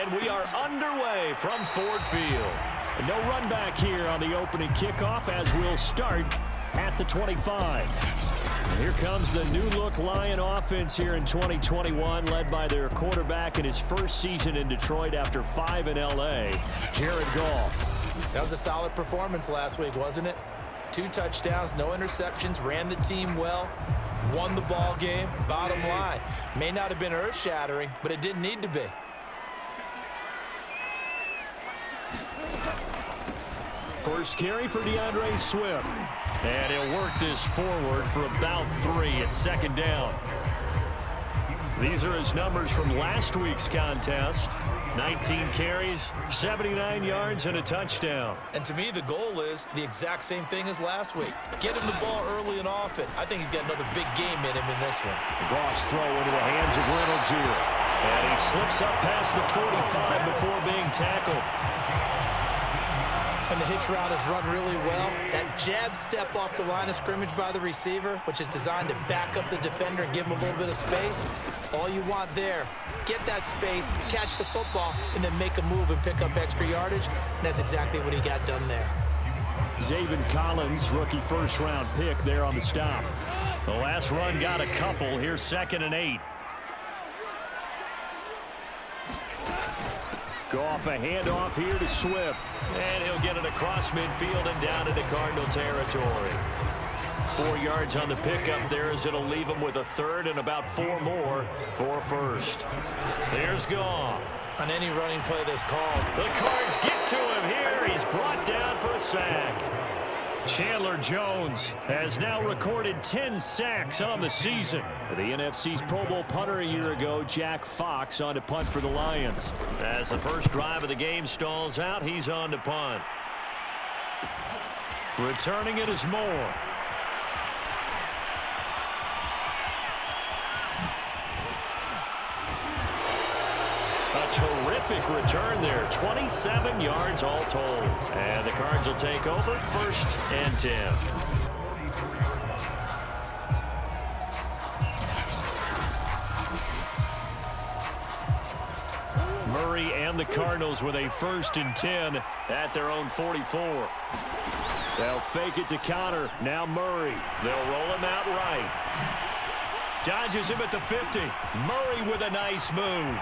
And we are underway from Ford Field. And no run back here on the opening kickoff as we'll start at the 25. And here comes the new-look Lion offense here in 2021, led by their quarterback in his first season in Detroit after 5 in L.A., Jared Goff. That was a solid performance last week, wasn't it? 2 touchdowns, no interceptions, ran the team well, won the ball game. Bottom line, may not have been earth-shattering, but it didn't need to be. First carry for DeAndre Swift. And he'll work this forward for about 3 at second down. These are his numbers from last week's contest. 19 carries, 79 yards, and a touchdown. And to me, the goal is the exact same thing as last week. Get him the ball early and often. I think he's got another big game in him in this one. Goff's throw into the hands of Reynolds here. And he slips up past the 45 before being tackled. And the hitch route is run really well. That jab step off the line of scrimmage by the receiver, which is designed to back up the defender and give him a little bit of space. All you want there, get that space, catch the football, and then make a move and pick up extra yardage. And that's exactly what he got done there. Zaven Collins, rookie first-round pick there on the stop. The last run got a couple. Here's 2nd and 8. Goff a handoff here to Swift. And he'll get it across midfield and down into Cardinal territory. 4 yards on the pickup there as it'll leave him with a 3rd and about 4 more for first. There's Goff. On any running play that's called, the Cards get to him here. He's brought down for a sack. Chandler Jones has now recorded 10 sacks on the season. The NFC's Pro Bowl punter a year ago, Jack Fox, on to punt for the Lions. As the first drive of the game stalls out, he's on to punt. Returning it is Moore. A terrific return there. 27 yards all told. And the Cards will take over 1st and 10. Murray and the Cardinals with a 1st and 10 at their own 44. They'll fake it to counter. Now Murray. They'll roll him out right. Dodges him at the 50. Murray with a nice move.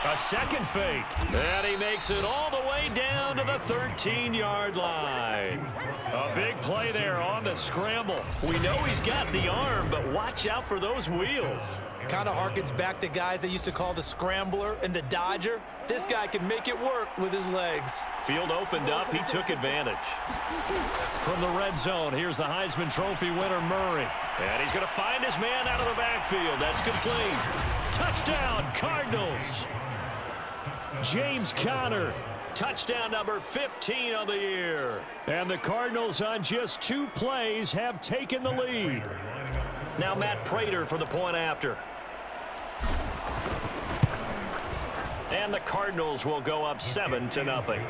A second fake. And he makes it all the way down to the 13-yard line. A big play there on the scramble. We know he's got the arm, but watch out for those wheels. Kind of harkens back to guys they used to call the scrambler and the dodger. This guy can make it work with his legs. Field opened up. He took advantage. From the red zone, here's the Heisman Trophy winner, Murray. And he's going to find his man out of the backfield. That's complete. Touchdown, Cardinals. James Conner, touchdown number 15 on the year. And the Cardinals on just 2 plays have taken the lead. Now Matt Prater for the point after. And the Cardinals will go up 7-0.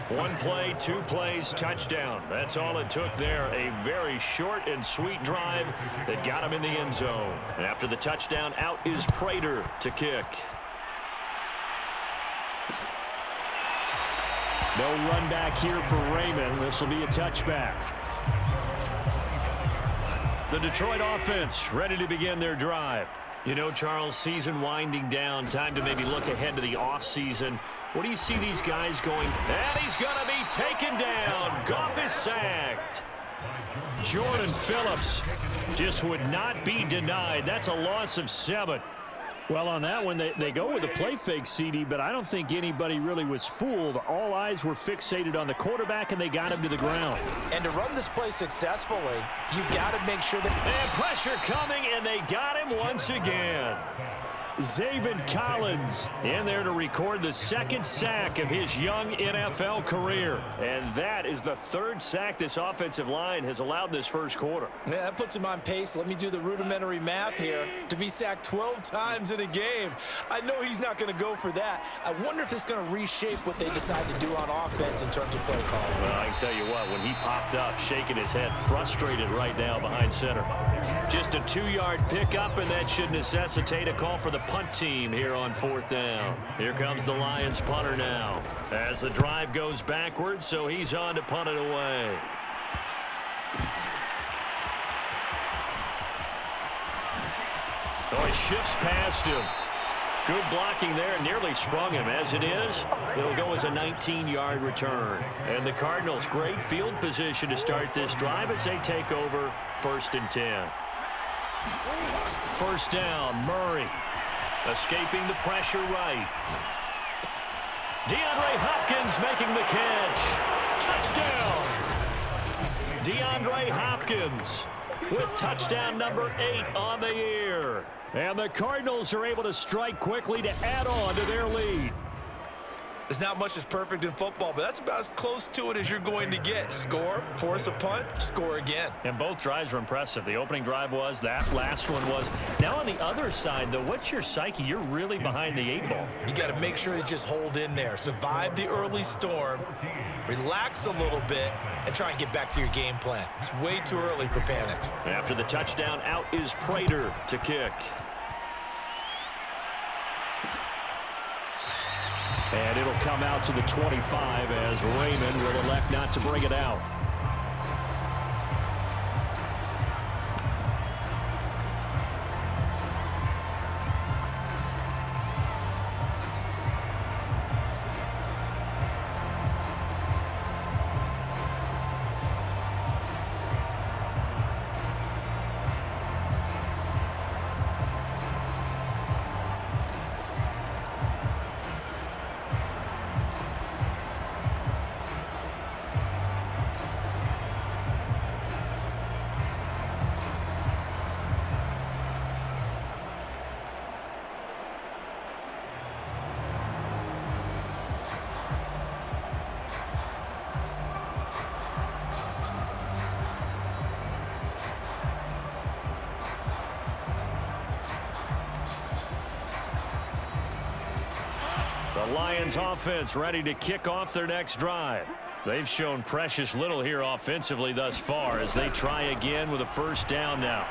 1 play, 2 plays, touchdown. That's all it took there. A very short and sweet drive that got him in the end zone. After the touchdown, out is Prater to kick. No run back here for Raymond. This will be a touchback. The Detroit offense ready to begin their drive. You know, Charles, season winding down. Time to maybe look ahead to the offseason. What do you see these guys going? And he's going to be taken down. Goff is sacked. Jordan Phillips just would not be denied. That's a loss of 7. Well, on that one, they go with a play fake, CD, but I don't think anybody really was fooled. All eyes were fixated on the quarterback, and they got him to the ground. And to run this play successfully, you've got to make sure that... And pressure coming, and they got him once again. Zaven Collins in there to record the 2nd sack of his young NFL career. And that is the 3rd sack this offensive line has allowed in this first quarter. Yeah, that puts him on pace. Let me do the rudimentary math here. To be sacked 12 times in a game, I know he's not going to go for that. I wonder if it's going to reshape what they decide to do on offense in terms of play calling. Well, I can tell you what, when he popped up, shaking his head, frustrated right now behind center. Just a 2-yard pickup, and that should necessitate a call for the punt team here on 4th down. Here comes the Lions punter now. As the drive goes backwards, so he's on to punt it away. Oh, he shifts past him. Good blocking there, nearly sprung him. As it is, it'll go as a 19-yard return. And the Cardinals, great field position to start this drive as they take over 1st and 10. 1st down, Murray. Escaping the pressure right. DeAndre Hopkins making the catch. Touchdown! DeAndre Hopkins with touchdown number 8 on the year. And the Cardinals are able to strike quickly to add on to their lead. There's not much that's perfect in football, but that's about as close to it as you're going to get. Score, force a punt, score again. And both drives were impressive. The opening drive was, that last one was. Now on the other side, though, what's your psyche? You're really behind the 8 ball. You got to make sure you just hold in there. Survive the early storm, relax a little bit, and try and get back to your game plan. It's way too early for panic. After the touchdown, out is Prater to kick. And it'll come out to the 25 as Raymond will elect not to bring it out. The Lions offense ready to kick off their next drive. They've shown precious little here offensively thus far as they try again with a 1st down now.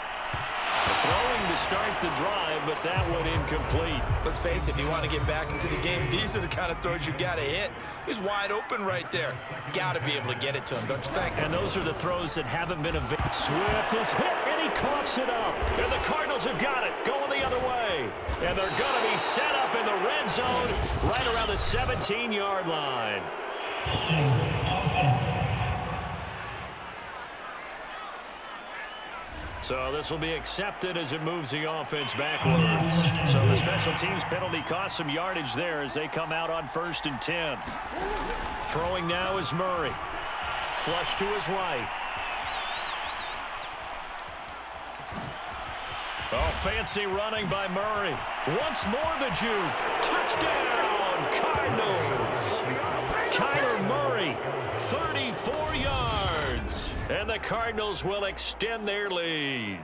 Throwing to start the drive, but that one incomplete. Let's face it, if you want to get back into the game, these are the kind of throws you got to hit. He's wide open right there. Got to be able to get it to him, don't you think? And those are the throws that haven't been available. Swift is hit, and he coughs it up. And the Cardinals have got it, going the other way. And they're going to be set up in the red zone right around the 17-yard line. So this will be accepted as it moves the offense backwards. So the special teams penalty cost some yardage there as they come out on 1st and 10. Throwing now is Murray. Flush to his right. Oh, fancy running by Murray. Once more the juke. Touchdown, Cardinals. Kyler Murray, 34 yards. And the Cardinals will extend their lead.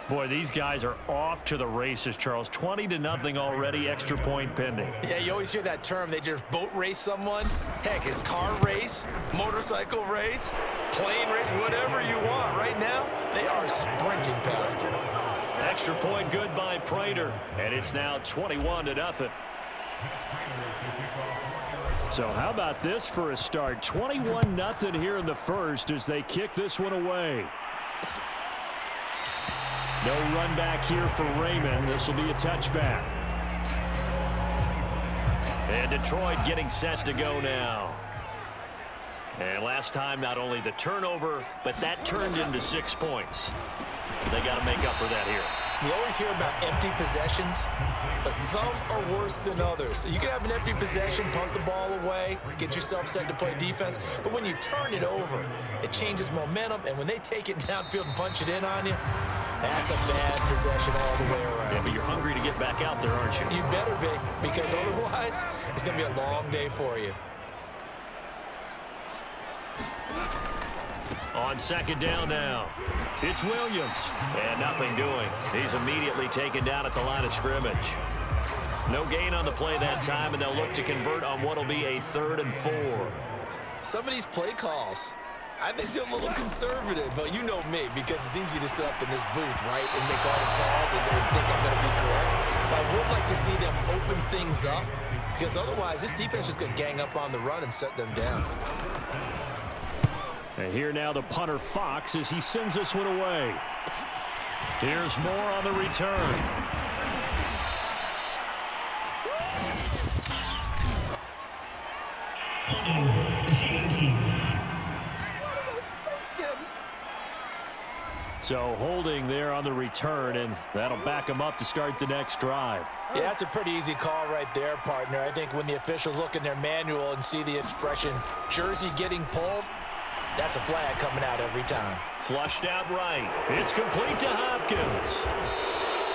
Boy, these guys are off to the races, Charles. 20-0 already, extra point pending. Yeah, you always hear that term. They just boat race someone. Heck, it's car race, motorcycle race, plane race, whatever you want. Right now, they are sprinting past you. Extra point good by Prater, and it's now 21-0. So how about this for a start? 21-0 here in the first as they kick this one away. No run back here for Raymond. This will be a touchback. And Detroit getting set to go now. And last time, not only the turnover, but that turned into 6 points. They got to make up for that here. You always hear about empty possessions, but some are worse than others. You can have an empty possession, punt the ball away, get yourself set to play defense, but when you turn it over, it changes momentum, and when they take it downfield and punch it in on you, that's a bad possession all the way around. Yeah, but you're hungry to get back out there, aren't you? You better be, because otherwise, it's going to be a long day for you. On 2nd down now, it's Williams. And nothing doing. He's immediately taken down at the line of scrimmage. No gain on the play that time, and they'll look to convert on what will be a 3rd and 4. Some of these play calls, I think they're a little conservative, but you know me, because it's easy to sit up in this booth, right, and make all the calls and think I'm going to be correct. But I would like to see them open things up, because otherwise this defense is just going to gang up on the run and shut them down. And here now the punter Fox as he sends this one away. Here's more on the return. So holding there on the return, and that'll back him up to start the next drive. Yeah, that's a pretty easy call right there, partner. I think when the officials look in their manual and see the expression jersey getting pulled, that's a flag coming out every time. Flushed out right. It's complete to Hopkins.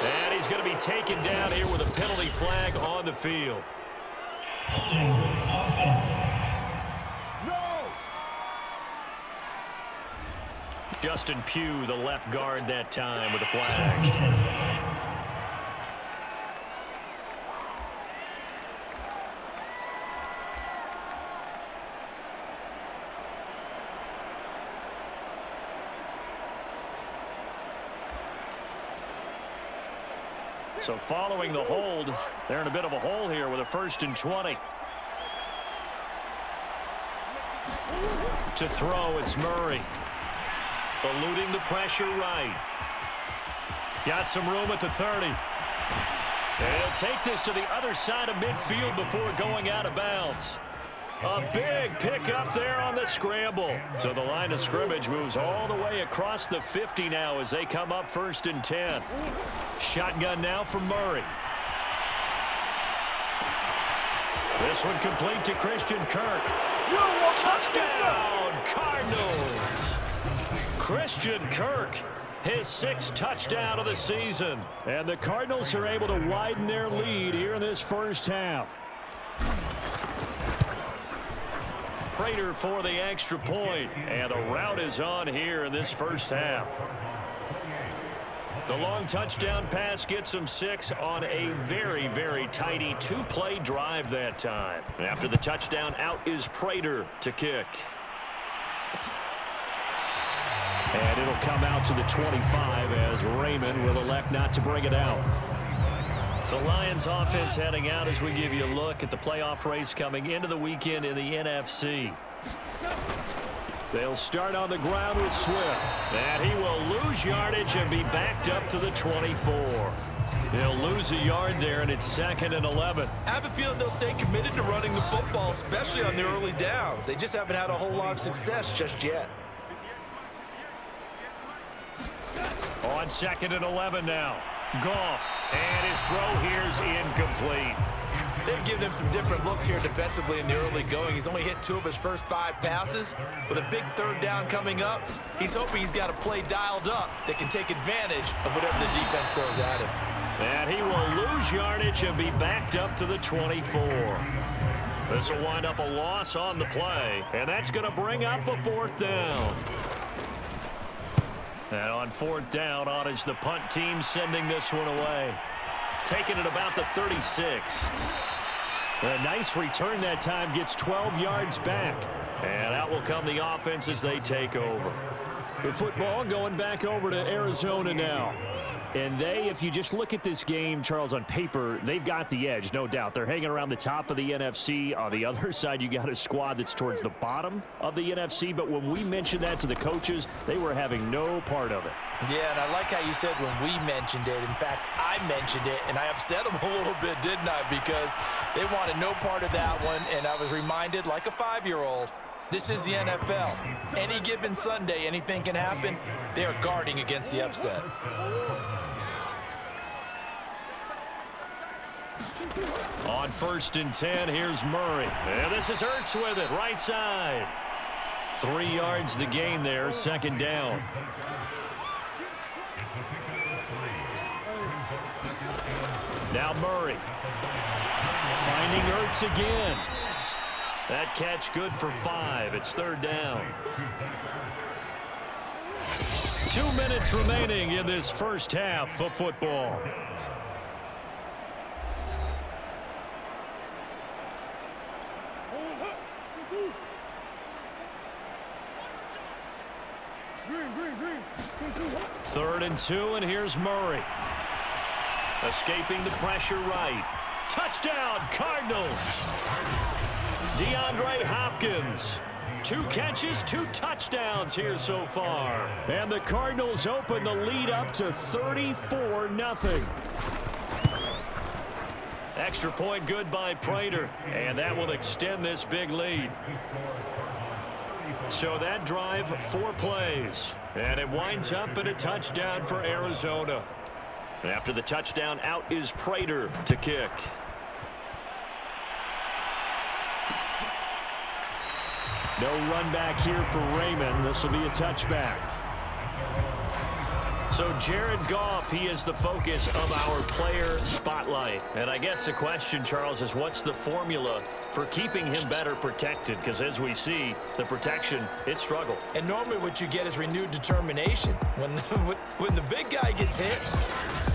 And he's going to be taken down here with a penalty flag on the field. Holding offense. Justin Pugh, the left guard that time with a flag. So following the hold, they're in a bit of a hole here with a 1st and 20. To throw, it's Murray. Eluding the pressure right. Got some room at the 30. They'll take this to the other side of midfield before going out of bounds. A big pickup there on the scramble. So the line of scrimmage moves all the way across the 50 now as they come up 1st and 10. Shotgun now for Murray. This one complete to Christian Kirk. Touchdown, Cardinals! Christian Kirk, his 6th touchdown of the season. And the Cardinals are able to widen their lead here in this first half. Prater for the extra point, and the route is on here in this first half. The long touchdown pass gets them 6 on a very, very tidy 2-play drive that time. After the touchdown, out is Prater to kick. And it'll come out to the 25 as Raymond will elect not to bring it out. The Lions offense heading out as we give you a look at the playoff race coming into the weekend in the NFC. They'll start on the ground with Swift. And he will lose yardage and be backed up to the 24. He'll lose a yard there, and it's 2nd and 11. I have a feeling they'll stay committed to running the football, especially on the early downs. They just haven't had a whole lot of success just yet. On 2nd and 11 now. Goff, and his throw here's incomplete. They've given him some different looks here defensively in the early going. He's only hit 2 of his first 5 passes. With a big 3rd down coming up, he's hoping he's got a play dialed up that can take advantage of whatever the defense throws at him. And he will lose yardage and be backed up to the 24. This will wind up a loss on the play, and that's going to bring up a 4th down. And on 4th down, on is the punt team sending this one away. Taking it about the 36. A nice return that time, gets 12 yards back. And out will come the offense as they take over. The football going back over to Arizona now. And they, if you just look at this game, Charles, on paper, they've got the edge, no doubt. They're hanging around the top of the NFC. On the other side, you got a squad that's towards the bottom of the NFC. But when we mentioned that to the coaches, they were having no part of it. Yeah, and I like how you said when we mentioned it. In fact, I mentioned it, and I upset them a little bit, didn't I? Because they wanted no part of that one, and I was reminded, like a 5-year-old, this is the NFL. Any given Sunday, anything can happen. They are guarding against the upset. On 1st and 10, here's Murray. And this is Ertz with it, right side. 3 yards the gain there, 2nd down. Now Murray. Finding Ertz again. That catch good for 5. It's 3rd down. 2 minutes remaining in this first half of football. 3rd and 2, and here's Murray. Escaping the pressure right. Touchdown, Cardinals. DeAndre Hopkins. 2 catches, 2 touchdowns here so far. And the Cardinals open the lead up to 34-0. Extra point good by Prater, and that will extend this big lead. So that drive, 4 plays, and it winds up in a touchdown for Arizona. After the touchdown, out is Prater to kick. No run back here for Raymond. This will be a touchback. So Jared Goff, he is the focus of our player spotlight. And I guess the question, Charles, is what's the formula for keeping him better protected? Because as we see, the protection, it struggled. And normally what you get is renewed determination. When the big guy gets hit,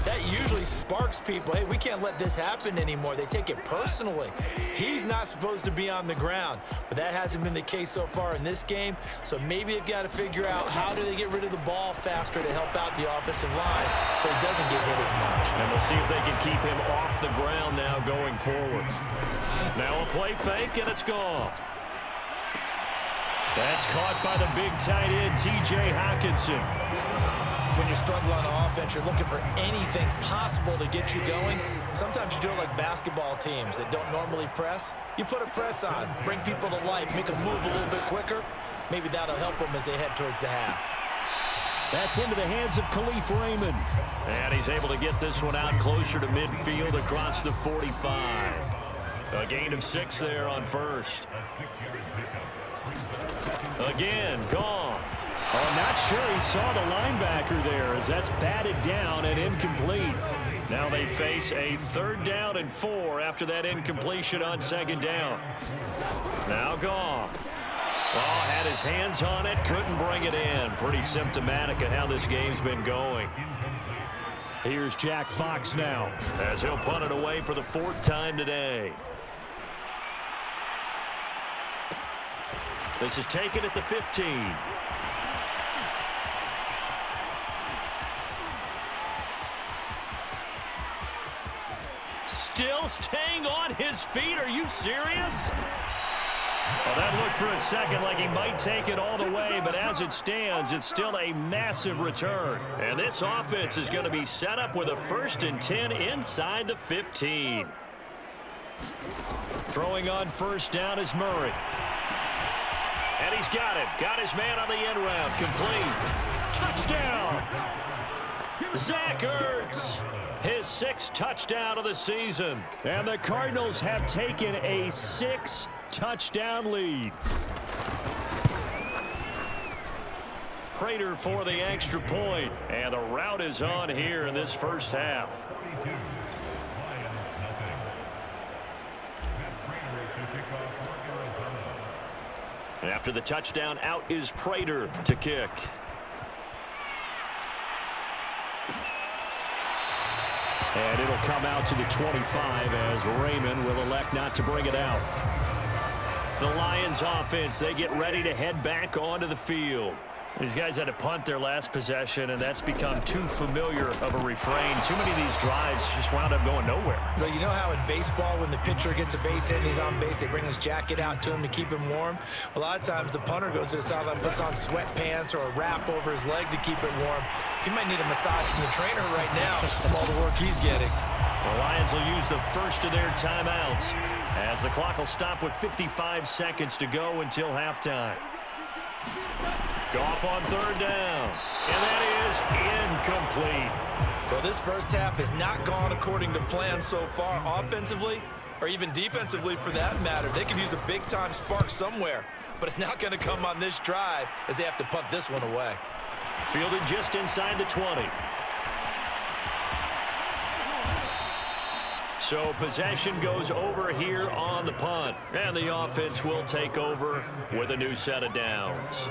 that usually sparks people. Hey, we can't let this happen anymore. They take it personally. He's not supposed to be on the ground, but that hasn't been the case so far in this game. So maybe they've got to figure out how do they get rid of the ball faster to help out the offensive line so he doesn't get hit as much. And we'll see if they can keep him off the ground now going forward. Now a play fake, and it's gone. That's caught by the big tight end, T.J. Hockenson. When you're struggling on offense, you're looking for anything possible to get you going. Sometimes you do it like basketball teams that don't normally press. You put a press on, bring people to life, make them move a little bit quicker. Maybe that'll help them as they head towards the half. That's into the hands of Khalif Raymond. And he's able to get this one out closer to midfield across the 45. A gain of 6 there on first. Again, Goff. Oh, not sure he saw the linebacker there as that's batted down and incomplete. Now they face a 3rd down and 4 after that incompletion on 2nd down. Now Goff. Oh, had his hands on it, couldn't bring it in. Pretty symptomatic of how this game's been going. Here's Jack Fox now as he'll punt it away for the 4th time today. This is taken at the 15. Still staying on his feet. Are you serious? Well, that looked for a second like he might take it all the way, but as it stands, it's still a massive return. And this offense is going to be set up with a 1st and 10 inside the 15. Throwing on 1st down is Murray. And he's got it. Got his man on the end route. Complete. Touchdown. Zach Ertz. His 6th touchdown of the season. And the Cardinals have taken a 6-touchdown lead. Prater for the extra point. And the route is on here in this first half. After the touchdown, out is Prater to kick. And it'll come out to the 25 as Raymond will elect not to bring it out. The Lions offense, they get ready to head back onto the field. These guys had to punt their last possession, and that's become too familiar of a refrain. Too many of these drives just wound up going nowhere. Well, you know how in baseball, when the pitcher gets a base hit and he's on base, they bring his jacket out to him to keep him warm? A lot of times the punter goes to the sideline, puts on sweatpants or a wrap over his leg to keep it warm. He might need a massage from the trainer right now from all the work he's getting. The Lions will use the first of their timeouts as the clock will stop with 55 seconds to go until halftime. Goff on 3rd down, and that is incomplete. Well, this first half has not gone according to plan so far offensively, or even defensively for that matter. They can use a big-time spark somewhere, but it's not going to come on this drive as they have to punt this one away. Fielded just inside the 20. So possession goes over here on the punt, and the offense will take over with a new set of downs.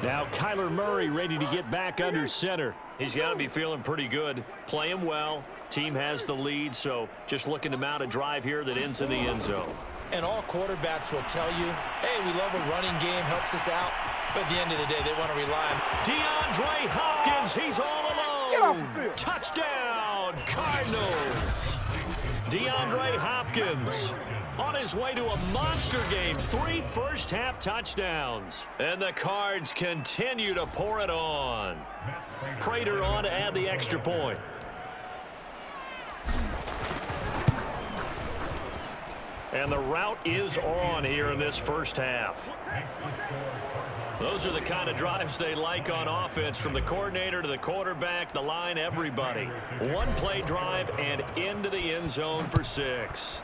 Now Kyler Murray ready to get back under center. He's got to be feeling pretty good, playing well. Team has the lead, so just looking to mount a drive here that ends in the end zone. And all quarterbacks will tell you, hey, we love a running game, helps us out. But at the end of the day, they want to rely on DeAndre Hopkins. He's all alone. Touchdown, Cardinals. DeAndre Hopkins on his way to a monster game. 3 first-half touchdowns. And the Cards continue to pour it on. Prater on to add the extra point. And the route is on here in this first half. Those are the kind of drives they like on offense, from the coordinator to the quarterback, the line, everybody. One play drive and into the end zone for 6.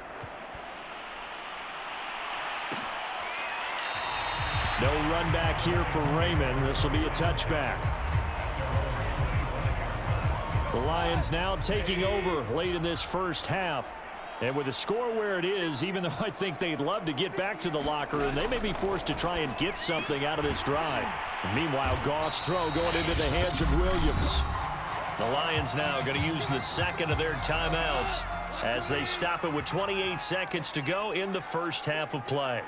No run back here for Raymond. This will be a touchback. The Lions now taking over late in this first half. And with the score where it is, even though I think they'd love to get back to the locker room, they may be forced to try and get something out of this drive. And meanwhile, Goff's throw going into the hands of Williams. The Lions now going to use the second of their timeouts as they stop it with 28 seconds to go in the first half of play.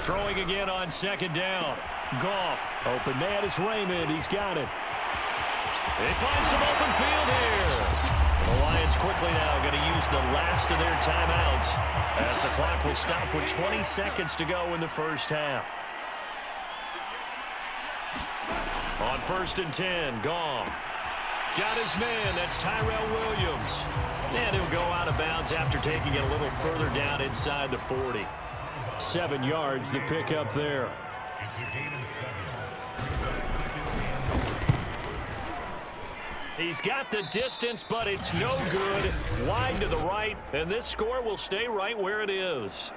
Throwing again on second down. Goff. Open man is Raymond. He's got it. They find some open field here. The Lions quickly now going to use the last of their timeouts as the clock will stop with 20 seconds to go in the first half. On 1st and 10, Goff. Got his man. That's Tyrell Williams. And he'll go out of bounds after taking it a little further down inside the 40. 7 yards, the pickup there. He's got the distance, but it's no good. Wide to the right, and this score will stay right where it is.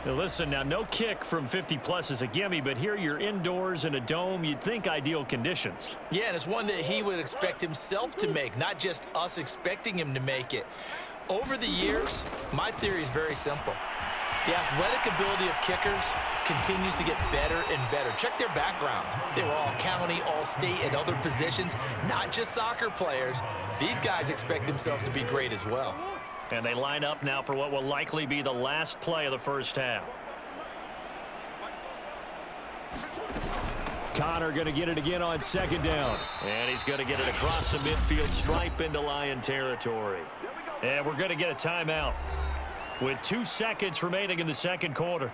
Now listen, now no kick from 50-plus is a gimme, but here you're indoors in a dome. You'd think ideal conditions. Yeah, and it's one that he would expect himself to make, not just us expecting him to make it. Over the years, my theory is very simple. The athletic ability of kickers continues to get better and better. Check their backgrounds. They were all county, all state, and other positions, not just soccer players. These guys expect themselves to be great as well. And they line up now for what will likely be the last play of the first half. Connor going to get it again on second down. And he's going to get it across the midfield stripe into Lion territory. And we're going to get a timeout with 2 seconds remaining in the second quarter.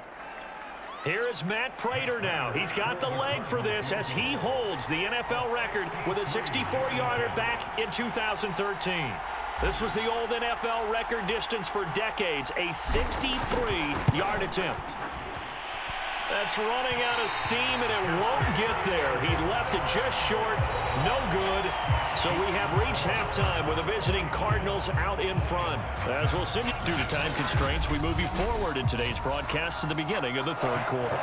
Here is Matt Prater now. He's got the leg for this as he holds the NFL record with a 64-yarder back in 2013. This was the old NFL record distance for decades, a 63-yard attempt. That's running out of steam, and it won't get there. He left it just short. No good. So we have reached halftime with the visiting Cardinals out in front. As we'll send you due to time constraints, we move you forward in today's broadcast to the beginning of the third quarter.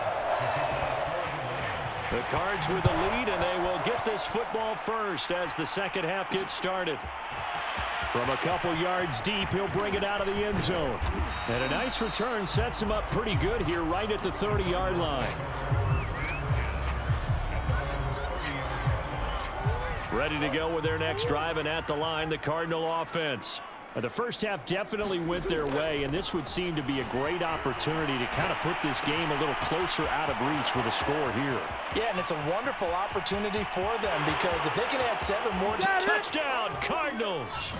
The Cards with the lead, and they will get this football first as the second half gets started. From a couple yards deep, he'll bring it out of the end zone. And a nice return sets him up pretty good here right at the 30-yard line. Ready to go with their next drive, and at the line, the Cardinal offense. The first half definitely went their way, and this would seem to be a great opportunity to kind of put this game a little closer out of reach with a score here. Yeah, and it's a wonderful opportunity for them because if they can add 7 more... Touchdown, Cardinals!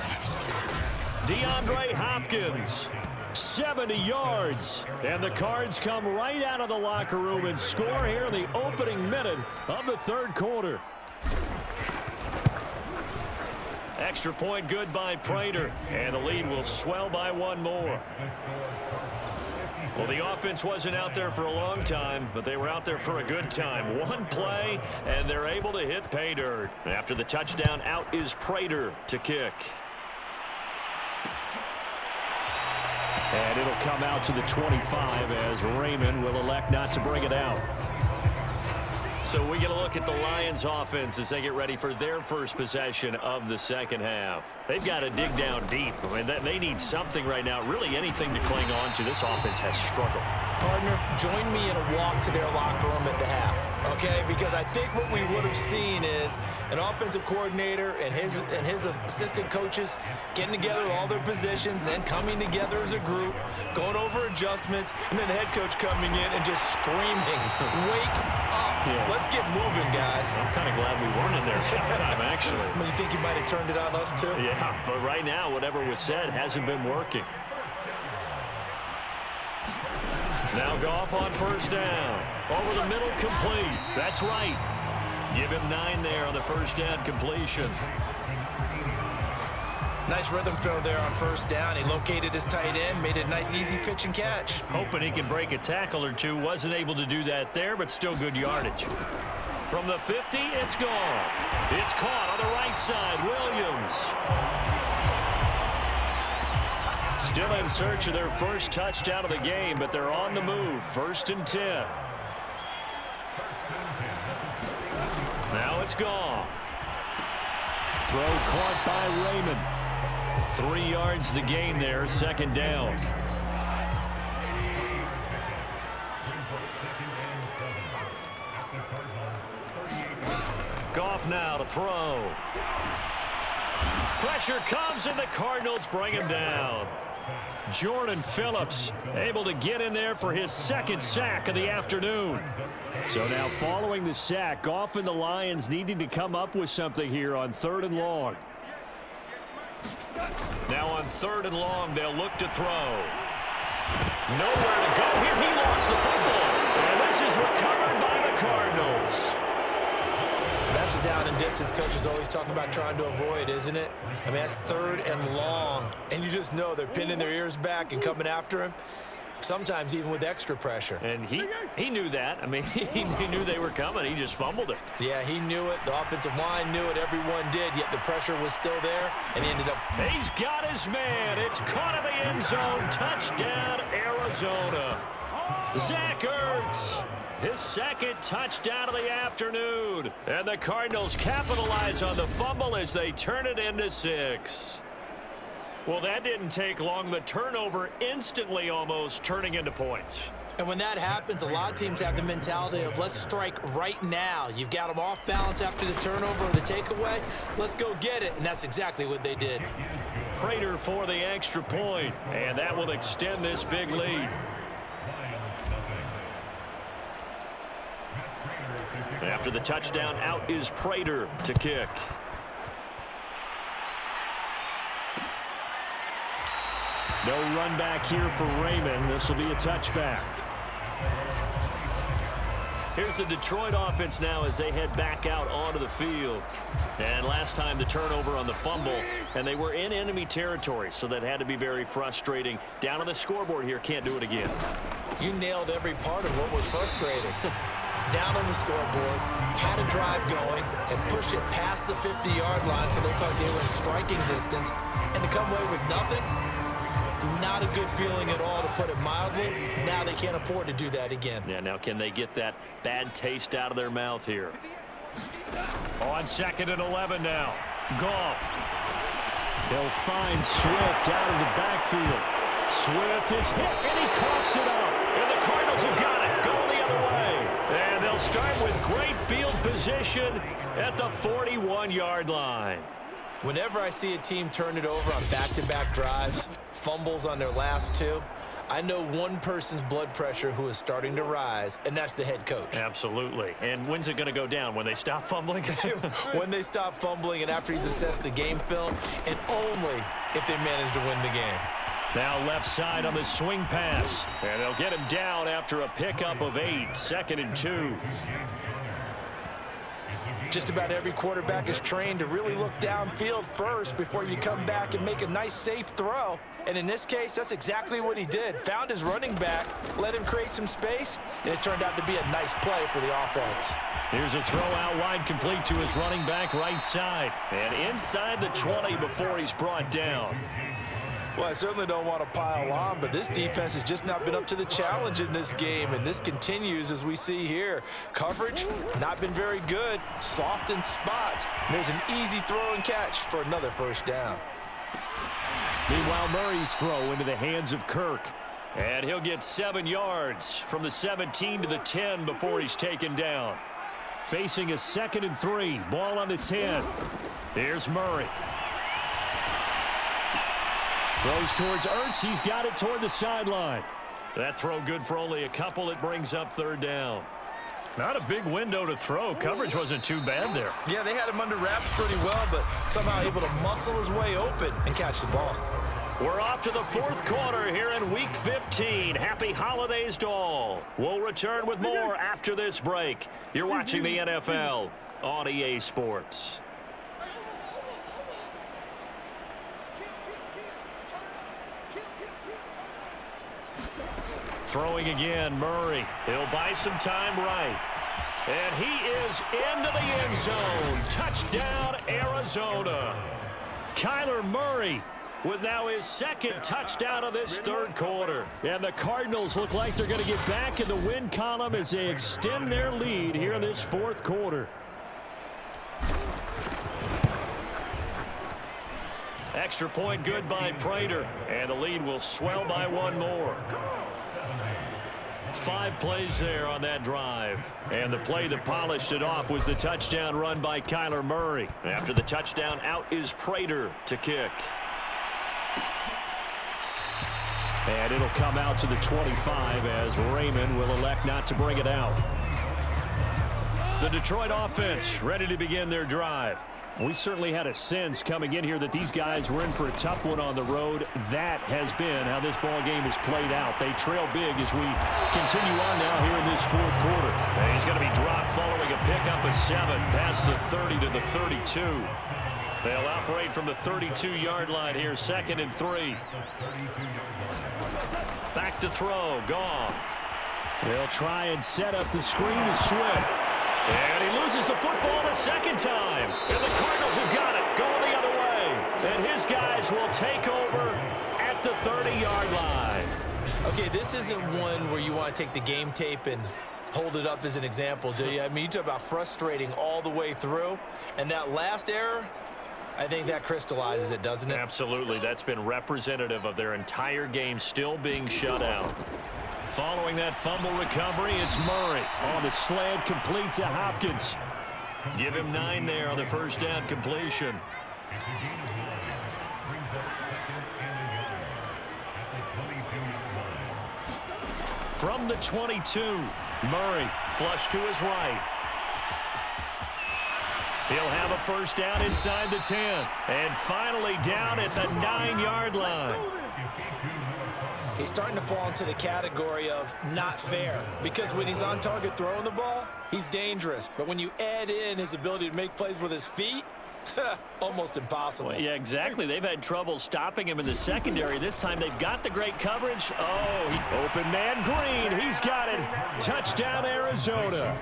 DeAndre Hopkins, 70 yards. And the Cards come right out of the locker room and score here in the opening minute of the third quarter. Extra point good by Prater, and the lead will swell by 1 more. Well, the offense wasn't out there for a long time, but they were out there for a good time. 1 play, and they're able to hit pay dirt. After the touchdown, out is Prater to kick. And it'll come out to the 25 as Raymond will elect not to bring it out. So we get a look at the Lions offense as they get ready for their first possession of the second half. They've got to dig down deep. I mean, they need something right now, really anything to cling on to. This offense has struggled. Partner, join me in a walk to their locker room at the half. okay? Because I think what we would have seen is an offensive coordinator and his assistant coaches getting together with all their positions, then coming together as a group, going over adjustments, and then the head coach coming in and just screaming, "Wake up. Yeah. Let's get moving, guys." I'm kind of glad we weren't in there at halftime, actually. I mean, you think he might have turned it on us, too? Yeah, but right now, whatever was said hasn't been working. Now Goff on first down. Over the middle, complete. That's right. Give him 9 there on the first down completion. Nice rhythm throw there on first down. He located his tight end, made it a nice, easy pitch and catch. Hoping he can break a tackle or two. Wasn't able to do that there, but still good yardage. From the 50, it's Goff. It's caught on the right side. Williams. Still in search of their first touchdown of the game, but they're on the move. 1st and 10. Now it's Goff. Throw caught by Raymond. 3 yards the gain there, 2nd down. Goff now to throw. Pressure comes, and the Cardinals bring him down. Jordan Phillips able to get in there for his 2nd sack of the afternoon. So now following the sack, Goff and the Lions needing to come up with something here on 3rd and long. Now on 3rd and long, they'll look to throw. Nowhere to go here. He lost the football. And this is recovered by the Cardinals. That's a down and distance coaches always talk about trying to avoid, isn't it? I mean, that's 3rd and long, and you just know they're pinning their ears back and coming after him, sometimes even with extra pressure. And he knew that. I mean, he knew they were coming. He just fumbled it. Yeah, he knew it. The offensive line knew it. Everyone did, yet the pressure was still there, and he ended up. He's got his man. It's caught in the end zone. Touchdown, Arizona. Zach Ertz. His 2nd touchdown of the afternoon. And the Cardinals capitalize on the fumble as they turn it into 6. Well, that didn't take long. The turnover instantly almost turning into points. And when that happens, a lot of teams have the mentality of let's strike right now. You've got them off balance after the turnover or the takeaway. Let's go get it. And that's exactly what they did. Prater for the extra point. And that will extend this big lead. After the touchdown, out is Prater to kick. No run back here for Raymond. This will be a touchback. Here's the Detroit offense now as they head back out onto the field. And last time the turnover on the fumble, and they were in enemy territory, so that had to be very frustrating. Down on the scoreboard here, can't do it again. You nailed every part of what was frustrating. Down on the scoreboard, had a drive going, and pushed it past the 50-yard line so they felt they were in striking distance, and to come away with nothing, not a good feeling at all, to put it mildly. Now they can't afford to do that again. Yeah, now can they get that bad taste out of their mouth here? On 2nd and 11 now. Goff. He'll find Swift out of the backfield. Swift is hit, and he coughs it up. And the Cardinals have got it. Go the other way. And they'll start with great field position at the 41-yard line. Whenever I see a team turn it over on back-to-back drives, fumbles on their last 2, I know one person's blood pressure who is starting to rise, and that's the head coach. Absolutely. And when's it going to go down? When they stop fumbling? When they stop fumbling and after he's assessed the game film, and only if they manage to win the game. Now left side on the swing pass. And they'll get him down after a pickup of 8. 2nd and 2. Just about every quarterback is trained to really look downfield first before you come back and make a nice, safe throw. And in this case, that's exactly what he did. Found his running back, let him create some space, and it turned out to be a nice play for the offense. Here's a throw out wide, complete to his running back right side. And inside the 20 before he's brought down. Well, I certainly don't want to pile on, but this defense has just not been up to the challenge in this game, and this continues as we see here. Coverage, not been very good, soft in spots. There's an easy throw and catch for another first down. Meanwhile, Murray's throw into the hands of Kirk. And he'll get 7 yards from the 17 to the 10 before he's taken down. Facing a 2nd and 3. Ball on the 10. Here's Murray. Throws towards Ertz. He's got it toward the sideline. That throw good for only a couple. It brings up 3rd down. Not a big window to throw. Coverage wasn't too bad there. Yeah, they had him under wraps pretty well, but somehow able to muscle his way open and catch the ball. We're off to the 4th quarter here in Week 15. Happy holidays to all. We'll return with more after this break. You're watching the NFL on EA Sports. Throwing again, Murray. He'll buy some time right. And he is into the end zone. Touchdown, Arizona. Kyler Murray with now his 2nd touchdown of this 3rd quarter. And the Cardinals look like they're going to get back in the win column as they extend their lead here in this 4th quarter. Extra point good by Prater. And the lead will swell by 1 more. 5 plays there on that drive. And the play that polished it off was the touchdown run by Kyler Murray. After the touchdown, out is Prater to kick. And it'll come out to the 25 as Raymond will elect not to bring it out. The Detroit offense ready to begin their drive. We certainly had a sense coming in here that these guys were in for a tough one on the road. That has been how this ball game has played out. They trail big as we continue on now here in this 4th quarter. And he's going to be dropped following a pickup of 7 past the 30 to the 32. They'll operate from the 32-yard line here, 2nd and 3. Back to throw, Goff. They'll try and set up the screen to Swift. And he loses the football a 2nd time. And the Cardinals have got it, going the other way. And his guys will take over at the 30-yard line. Okay, this isn't one where you want to take the game tape and hold it up as an example, do you? I mean, you talk about frustrating all the way through. And that last error, I think that crystallizes it, doesn't it? Absolutely. That's been representative of their entire game still being shut out. Following that fumble recovery, it's Murray on the slant, complete to Hopkins. Give him 9 there on the 1st down completion. From the 22, Murray flush to his right. He'll have a 1st down inside the 10. And finally down at the 9-yard line. He's starting to fall into the category of not fair, because when he's on target throwing the ball, he's dangerous. But when you add in his ability to make plays with his feet, almost impossible. Well, yeah, exactly. They've had trouble stopping him in the secondary. This time they've got the great coverage. Oh, open man Green. He's got it. Touchdown, Arizona.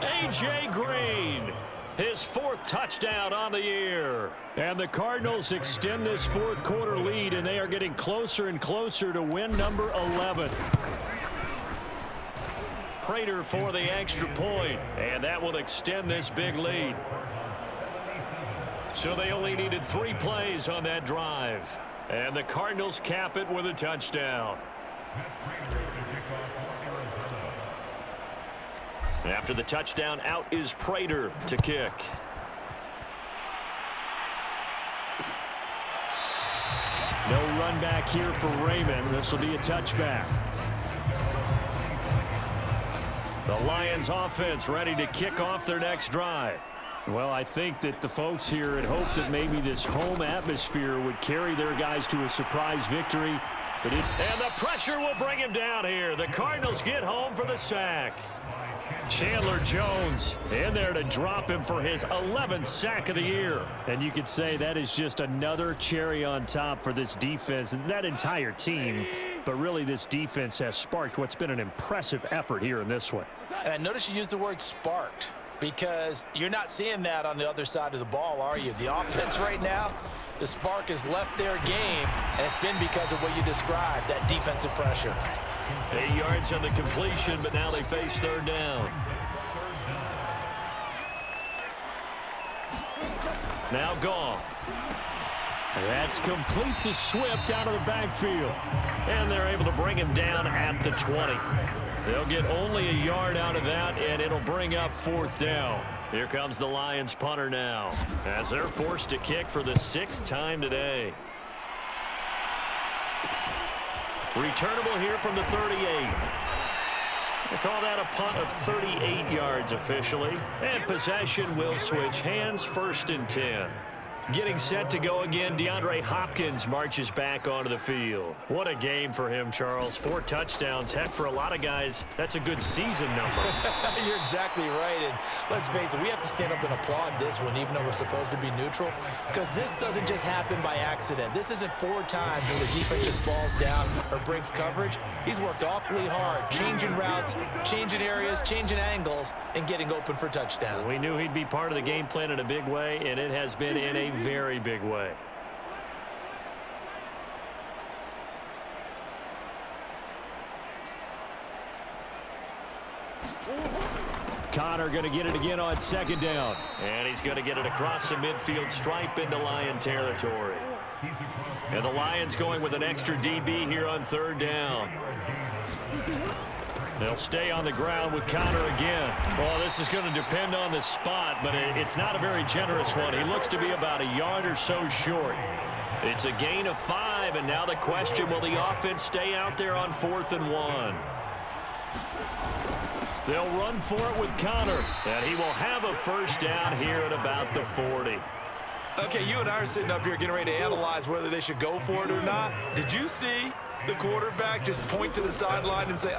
A.J. Green. His 4th touchdown on the year. And the Cardinals extend this 4th quarter lead, and they are getting closer and closer to win number 11. Prater for the extra point, and that will extend this big lead. So they only needed 3 plays on that drive. And the Cardinals cap it with a touchdown. After the touchdown, out is Prater to kick. No run back here for Raymond. This will be a touchback. The Lions offense ready to kick off their next drive. Well, I think that the folks here had hoped that maybe this home atmosphere would carry their guys to a surprise victory. And the pressure will bring him down here. The Cardinals get home for the sack. Chandler Jones in there to drop him for his 11th sack of the year. And you could say that is just another cherry on top for this defense and that entire team. But really, this defense has sparked what's been an impressive effort here in this one. And notice you used the word sparked, because you're not seeing that on the other side of the ball, are you? The offense right now, the spark has left their game, and it's been because of what you described, that defensive pressure. 8 yards on the completion, but now they face 3rd down. Now Goff. That's complete to Swift out of the backfield. And they're able to bring him down at the 20. They'll get only a yard out of that, and it'll bring up 4th down. Here comes the Lions punter now, as they're forced to kick for the 6th time today. Returnable here from the 38. They call that a punt of 38 yards officially. And possession will switch hands, 1st and 10. Getting set to go again, DeAndre Hopkins marches back onto the field. What a game for him, Charles. 4 touchdowns. Heck, for a lot of guys, that's a good season number. You're exactly right. And let's face it, we have to stand up and applaud this one, even though we're supposed to be neutral, because this doesn't just happen by accident. This isn't 4 times where the defense just falls down or breaks coverage. He's worked awfully hard, changing routes, changing areas, changing angles, and getting open for touchdowns. We knew he'd be part of the game plan in a big way, and it has been in a very big way. Connor going to get it again on 2nd down. And he's going to get it across the midfield stripe into Lion territory. And the Lions going with an extra DB here on 3rd down. They'll stay on the ground with Connor again. Well, this is going to depend on the spot, but it's not a very generous one. He looks to be about a yard or so short. It's a gain of 5, and now the question, will the offense stay out there on 4th and 1? They'll run for it with Connor, and he will have a 1st down here at about the 40. Okay, you and I are sitting up here getting ready to analyze whether they should go for it or not. Did you see the quarterback just point to the sideline and say,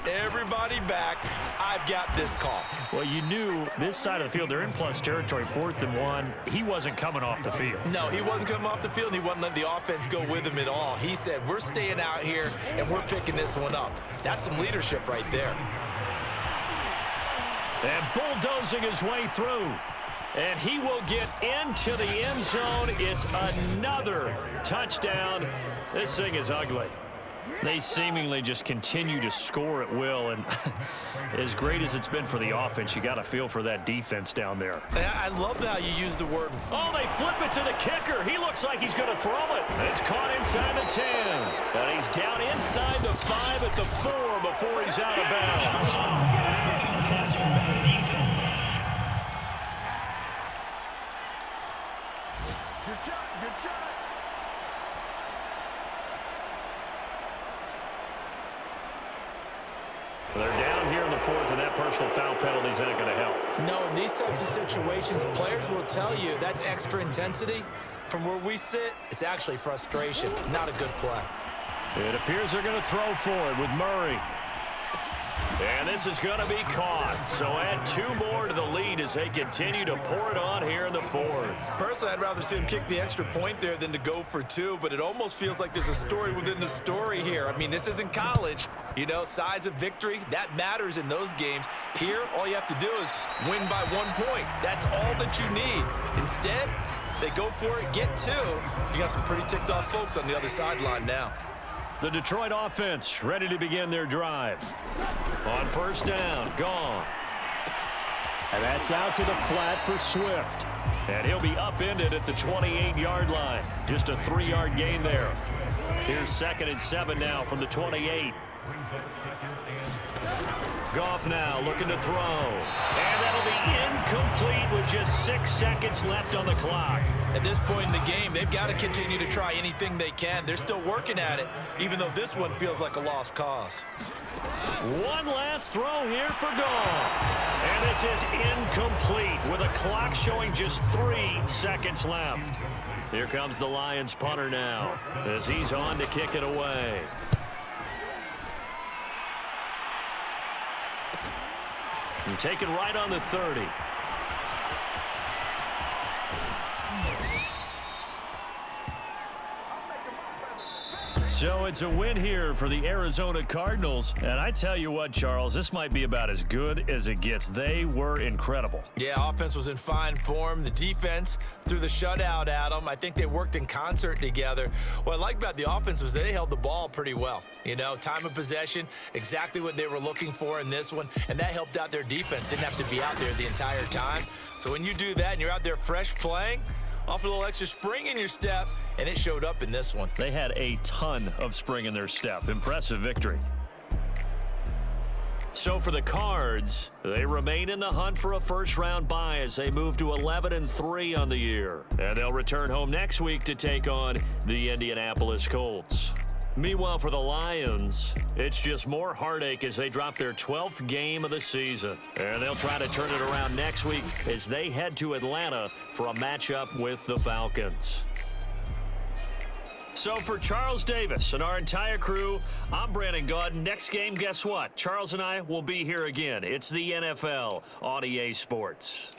everybody back, I've got this call? Well, you knew this side of the field, they're in plus territory, 4th and 1. He wasn't coming off the field. No, he wasn't coming off the field, and he wasn't letting the offense go with him at all. He said, we're staying out here, and we're picking this one up. That's some leadership right there. And bulldozing his way through. And he will get into the end zone. It's another touchdown. This thing is ugly. They seemingly just continue to score at will. And as great as it's been for the offense, you got to feel for that defense down there. I love how you use the word. Oh, they flip it to the kicker. He looks like he's going to throw it. It's caught inside the 10. And he's down inside the 5 at the 4 before he's out of bounds. They're down here in the 4th, and that personal foul penalty is not going to help. No, in these types of situations, players will tell you that's extra intensity. From where we sit, it's actually frustration, not a good play. It appears they're going to throw for it with Murray. And this is going to be caught. So add 2 more to the lead as they continue to pour it on here in the 4th. Personally, I'd rather see him kick the extra point there than to go for 2, but it almost feels like there's a story within the story here. I mean, this isn't college. You know, size of victory, that matters in those games. Here, all you have to do is win by 1 point. That's all that you need. Instead, they go for it, get 2. You got some pretty ticked off folks on the other sideline now. The Detroit offense ready to begin their drive. On 1st down, gone. And that's out to the flat for Swift. And he'll be upended at the 28-yard line. Just a 3-yard gain there. Here's 2nd and 7 now from the 28. Goff now looking to throw. And that'll be incomplete with just 6 seconds left on the clock. At this point in the game, they've got to continue to try anything they can. They're still working at it, even though this one feels like a lost cause. One last throw here for Goff. And this is incomplete with a clock showing just 3 seconds left. Here comes the Lions punter now as he's on to kick it away. And take it right on the 30. So it's a win here for the Arizona Cardinals. And I tell you what, Charles, this might be about as good as it gets. They were incredible. Yeah, offense was in fine form. The defense threw the shutout at them. I think they worked in concert together. What I like about the offense was they held the ball pretty well. You know, time of possession, exactly what they were looking for in this one. And that helped out their defense. Didn't have to be out there the entire time. So when you do that and you're out there fresh playing, off a little extra spring in your step, and it showed up in this one. They had a ton of spring in their step. Impressive victory. So for the Cards, they remain in the hunt for a first-round bye as they move to 11-3 on the year. And they'll return home next week to take on the Indianapolis Colts. Meanwhile, for the Lions, it's just more heartache as they drop their 12th game of the season. And they'll try to turn it around next week as they head to Atlanta for a matchup with the Falcons. So for Charles Davis and our entire crew, I'm Brandon Gaudin. Next game, guess what? Charles and I will be here again. It's the NFL on EA Sports.